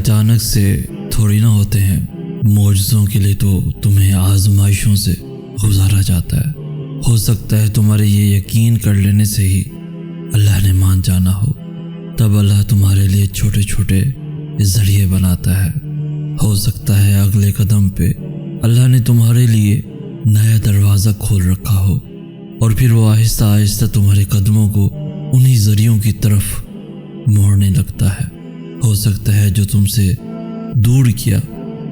اچانک سے تھوڑی نہ ہوتے ہیں، معجزوں کے لیے تو تمہیں آزمائشوں سے گزارا جاتا ہے۔ ہو سکتا ہے تمہارے یہ یقین کر لینے سے ہی اللہ نے مان جانا ہو، تب اللہ تمہارے لیے چھوٹے چھوٹے ذریعے بناتا ہے۔ ہو سکتا ہے اگلے قدم پہ اللہ نے تمہارے لیے نیا دروازہ کھول رکھا ہو، اور پھر وہ آہستہ آہستہ تمہارے قدموں کو انہی ذریعوں کی طرف موڑنے لگتا ہے۔ ہو سکتا ہے جو تم سے دور کیا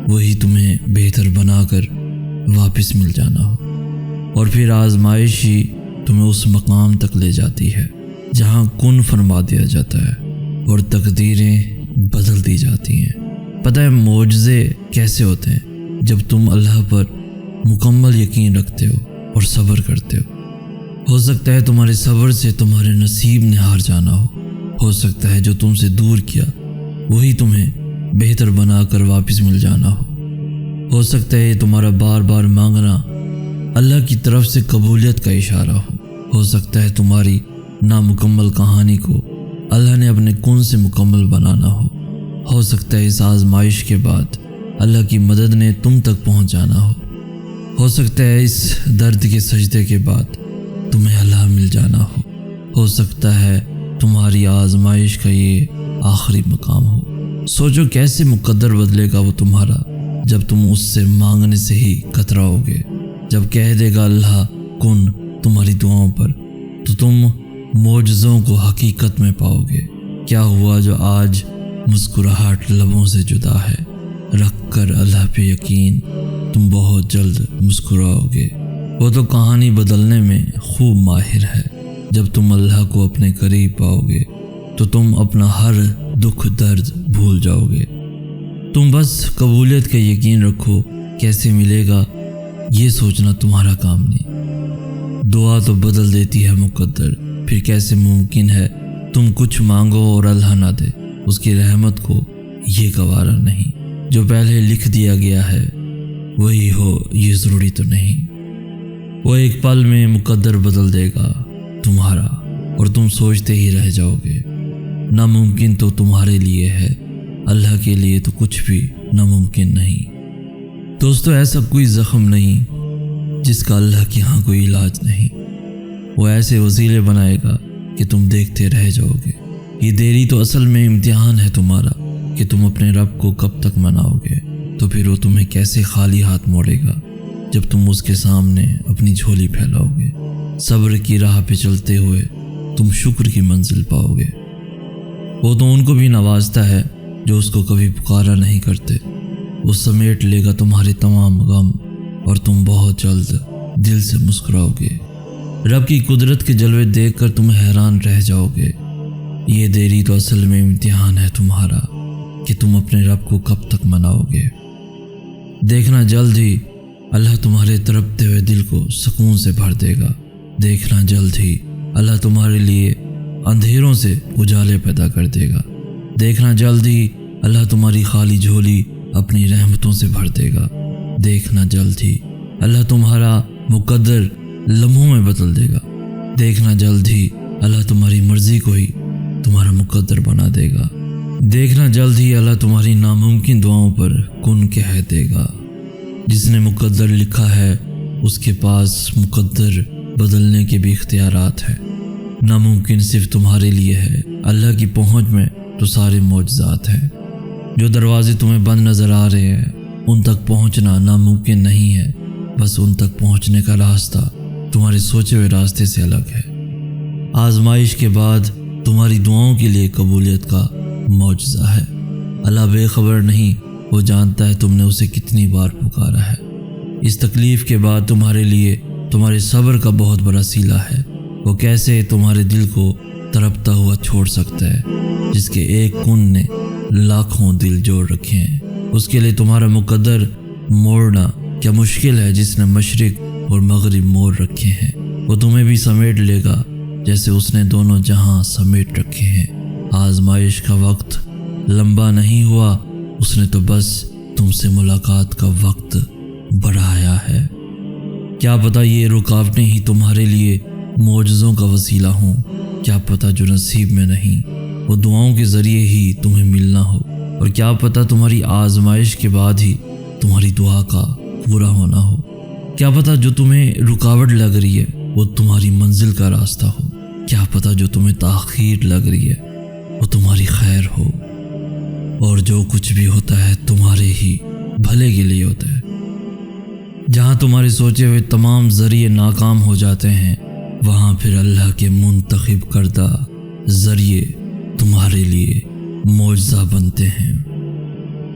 وہی تمہیں بہتر بنا کر واپس مل جانا ہو، اور پھر آزمائش ہی تمہیں اس مقام تک لے جاتی ہے جہاں کن فرما دیا جاتا ہے اور تقدیریں بدل دی جاتی ہیں۔ پتہ ہے معجزے کیسے ہوتے ہیں؟ جب تم اللہ پر مکمل یقین رکھتے ہو اور صبر کرتے ہو سکتا ہے تمہارے صبر سے تمہارے نصیب نے ہار جانا ہو سکتا ہے جو تم سے دور کیا وہی تمہیں بہتر بنا کر واپس مل جانا ہو سکتا ہے تمہارا بار بار مانگنا اللہ کی طرف سے قبولیت کا اشارہ ہو سکتا ہے تمہاری نامکمل کہانی کو اللہ نے اپنے کن سے مکمل بنانا ہو سکتا ہے اس آزمائش کے بعد اللہ کی مدد نے تم تک پہنچ جانا ہو سکتا ہے اس درد کے سجدے کے بعد تمہیں اللہ مل جانا ہو سکتا ہے تمہاری آزمائش کا یہ آخری مقام ہو۔ سوچو کیسے مقدر بدلے گا وہ تمہارا جب تم اس سے مانگنے سے ہی کتراؤ گے۔ جب کہہ دے گا اللہ کن تمہاری دعاؤں پر، تو تم معجزوں کو حقیقت میں پاؤ گے۔ کیا ہوا جو آج مسکراہٹ لبوں سے جدا ہے، رکھ کر اللہ پہ یقین تم بہت جلد مسکراؤ گے۔ وہ تو کہانی بدلنے میں خوب ماہر ہے۔ جب تم اللہ کو اپنے قریب پاؤ گے تو تم اپنا ہر دکھ درد بھول جاؤ گے۔ تم بس قبولیت کا یقین رکھو، کیسے ملے گا یہ سوچنا تمہارا کام نہیں۔ دعا تو بدل دیتی ہے مقدر، پھر کیسے ممکن ہے تم کچھ مانگو اور اللہ نہ دے؟ اس کی رحمت کو یہ گوارا نہیں۔ جو پہلے لکھ دیا گیا ہے وہی ہو یہ ضروری تو نہیں۔ وہ ایک پل میں مقدر بدل دے گا تمہارا، اور تم سوچتے ہی رہ جاؤ گے۔ ناممکن تو تمہارے لیے ہے، اللہ کے لیے تو کچھ بھی ناممکن نہیں۔ دوستو ایسا کوئی زخم نہیں جس کا اللہ کے ہاں کوئی علاج نہیں۔ وہ ایسے وسیلے بنائے گا کہ تم دیکھتے رہ جاؤ گے۔ یہ دیری تو اصل میں امتحان ہے تمہارا کہ تم اپنے رب کو کب تک مناؤ گے، تو پھر وہ تمہیں کیسے خالی ہاتھ موڑے گا جب تم اس کے سامنے اپنی جھولی پھیلاؤ گے۔ صبر کی راہ پہ چلتے ہوئے تم شکر کی منزل پاؤ گے۔ وہ تو ان کو بھی نوازتا ہے جو اس کو کبھی پکارا نہیں کرتے۔ وہ سمیٹ لے گا تمہارے تمام غم، اور تم بہت جلد دل سے مسکراؤ گے۔ رب کی قدرت کے جلوے دیکھ کر تم حیران رہ جاؤ گے۔ یہ دیری تو اصل میں امتحان ہے تمہارا کہ تم اپنے رب کو کب تک مناؤ گے۔ دیکھنا جلد ہی اللہ تمہارے تڑپتے ہوئے دل کو سکون سے بھر دے گا۔ دیکھنا جلد ہی اللہ تمہارے لیے اندھیروں سے اجالے پیدا کر دے گا۔ دیکھنا جلد ہی اللہ تمہاری خالی جھولی اپنی رحمتوں سے بھر دے گا۔ دیکھنا جلد ہی اللہ تمہارا مقدر لمحوں میں بدل دے گا۔ دیکھنا جلد ہی اللہ تمہاری مرضی کو ہی تمہارا مقدر بنا دے گا۔ دیکھنا جلد ہی اللہ تمہاری ناممکن دعاؤں پر کن کہہ دے گا۔ جس نے مقدر لکھا ہے اس کے پاس مقدر بدلنے کے بھی اختیارات ہیں۔ ناممکن صرف تمہارے لیے ہے، اللہ کی پہنچ میں تو سارے معجزات ہیں۔ جو دروازے تمہیں بند نظر آ رہے ہیں ان تک پہنچنا ناممکن نہیں ہے، بس ان تک پہنچنے کا راستہ تمہارے سوچے ہوئے راستے سے الگ ہے۔ آزمائش کے بعد تمہاری دعاؤں کے لیے قبولیت کا معجزہ ہے۔ اللہ بے خبر نہیں، وہ جانتا ہے تم نے اسے کتنی بار پکارا ہے۔ اس تکلیف کے بعد تمہارے لیے تمہارے صبر کا بہت بڑا صلہ ہے۔ وہ کیسے تمہارے دل کو تڑپتا ہوا چھوڑ سکتا ہے جس کے ایک کن نے لاکھوں دل جوڑ رکھے ہیں۔ اس کے لیے تمہارا مقدر موڑنا کیا مشکل ہے جس نے مشرق اور مغرب موڑ رکھے ہیں۔ وہ تمہیں بھی سمیٹ لے گا جیسے اس نے دونوں جہاں سمیٹ رکھے ہیں۔ آزمائش کا وقت لمبا نہیں ہوا، اس نے تو بس تم سے ملاقات کا وقت بڑھایا ہے۔ کیا پتہ یہ رکاوٹیں ہی تمہارے لیے معجزوں کا وسیلہ ہوں۔ کیا پتہ جو نصیب میں نہیں وہ دعاؤں کے ذریعے ہی تمہیں ملنا ہو۔ اور کیا پتہ تمہاری آزمائش کے بعد ہی تمہاری دعا کا پورا ہونا ہو۔ کیا پتہ جو تمہیں رکاوٹ لگ رہی ہے وہ تمہاری منزل کا راستہ ہو۔ کیا پتہ جو تمہیں تاخیر لگ رہی ہے وہ تمہاری خیر ہو۔ اور جو کچھ بھی ہوتا ہے تمہارے ہی بھلے کے لیے ہوتا ہے۔ جہاں تمہارے سوچے ہوئے تمام ذریعے ناکام ہو جاتے ہیں، وہاں پھر اللہ کے منتخب کردہ ذریعے تمہارے لیے معجزہ بنتے ہیں۔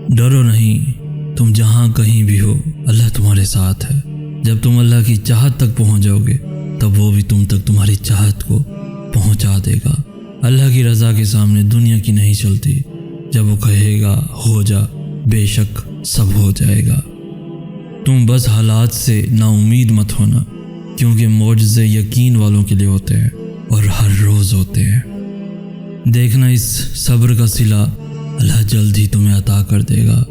ڈرو نہیں، تم جہاں کہیں بھی ہو اللہ تمہارے ساتھ ہے۔ جب تم اللہ کی چاہت تک پہنچ جاؤ گے تب وہ بھی تم تک تمہاری چاہت کو پہنچا دے گا۔ اللہ کی رضا کے سامنے دنیا کی نہیں چلتی۔ جب وہ کہے گا ہو جا، بے شک سب ہو جائے گا۔ تم بس حالات سے نا امید مت ہونا، کیونکہ معجزے یقین والوں کے لیے ہوتے ہیں اور ہر روز ہوتے ہیں۔ دیکھنا اس صبر کا صلہ اللہ جلد ہی تمہیں عطا کر دے گا۔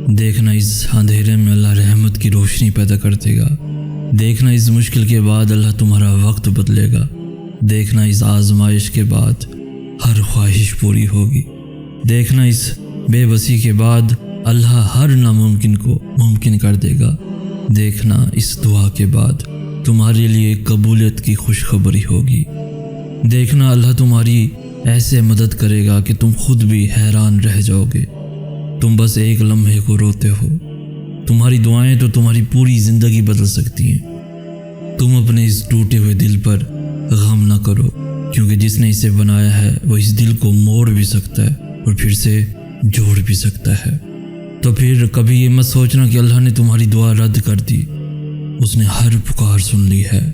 دیکھنا اس اندھیرے میں اللہ رحمت کی روشنی پیدا کر دے گا۔ دیکھنا اس مشکل کے بعد اللہ تمہارا وقت بدلے گا۔ دیکھنا اس آزمائش کے بعد ہر خواہش پوری ہوگی۔ دیکھنا اس بے بسی کے بعد اللہ ہر ناممکن کو ممکن کر دے گا۔ دیکھنا اس دعا کے بعد تمہارے لیے قبولیت کی خوشخبری ہوگی۔ دیکھنا اللہ تمہاری ایسے مدد کرے گا کہ تم خود بھی حیران رہ جاؤ گے۔ تم بس ایک لمحے کو روتے ہو۔ تمہاری دعائیں تو تمہاری پوری زندگی بدل سکتی ہیں۔ تم اپنے اس ٹوٹے ہوئے دل پر غم نہ کرو، کیونکہ جس نے اسے بنایا ہے وہ اس دل کو موڑ بھی سکتا ہے اور پھر سے جوڑ بھی سکتا ہے۔ تو پھر کبھی یہ مت سوچنا کہ اللہ نے تمہاری دعا رد کر دی۔ اس نے ہر پکار سن لی ہے۔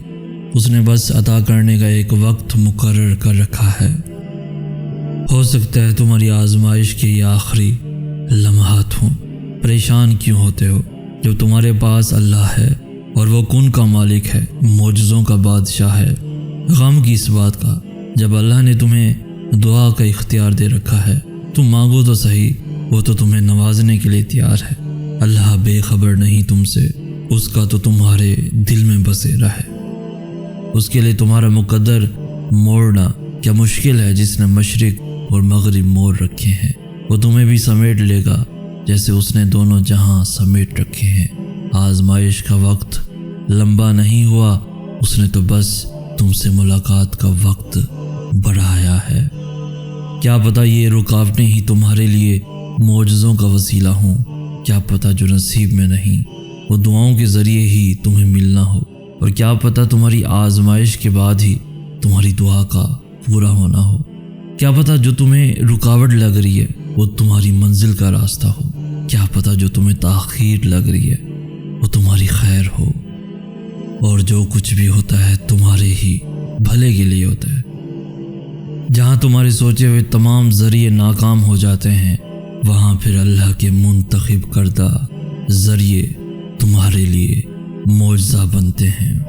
اس نے بس عطا کرنے کا ایک وقت مقرر کر رکھا ہے۔ ہو سکتا ہے تمہاری آزمائش کے یہ آخری لمحات ہوں۔ پریشان کیوں ہوتے ہو جب تمہارے پاس اللہ ہے اور وہ کن کا مالک ہے، معجزوں کا بادشاہ ہے۔ غم کی اس بات کا جب اللہ نے تمہیں دعا کا اختیار دے رکھا ہے، تم مانگو تو صحیح، وہ تو تمہیں نوازنے کے لیے تیار ہے۔ اللہ بے خبر نہیں تم سے، اس کا تو تمہارے دل میں بسیرا ہے۔ اس کے لیے تمہارا مقدر موڑنا کیا مشکل ہے؟ جس نے مشرق اور مغرب موڑ رکھے ہیں وہ تمہیں بھی سمیٹ لے گا جیسے اس نے دونوں جہاں سمیٹ رکھے ہیں۔ آزمائش کا وقت لمبا نہیں ہوا، اس نے تو بس تم سے ملاقات کا وقت بڑھایا ہے۔ کیا پتہ یہ رکاوٹیں ہی تمہارے لیے معجزوں کا وسیلہ ہوں۔ کیا پتہ جو نصیب میں نہیں وہ دعاؤں کے ذریعے ہی تمہیں ملنا ہو۔ اور کیا پتہ تمہاری آزمائش کے بعد ہی تمہاری دعا کا پورا ہونا ہو۔ کیا پتہ جو تمہیں رکاوٹ لگ رہی ہے وہ تمہاری منزل کا راستہ ہو۔ کیا پتہ جو تمہیں تاخیر لگ رہی ہے وہ تمہاری خیر ہو۔ اور جو کچھ بھی ہوتا ہے تمہارے ہی بھلے کے لیے ہوتا ہے۔ جہاں تمہارے سوچے ہوئے تمام ذریعے ناکام ہو جاتے ہیں، وہاں پھر اللہ کے منتخب کردہ ذریعے تمہارے لیے معجزہ بنتے ہیں۔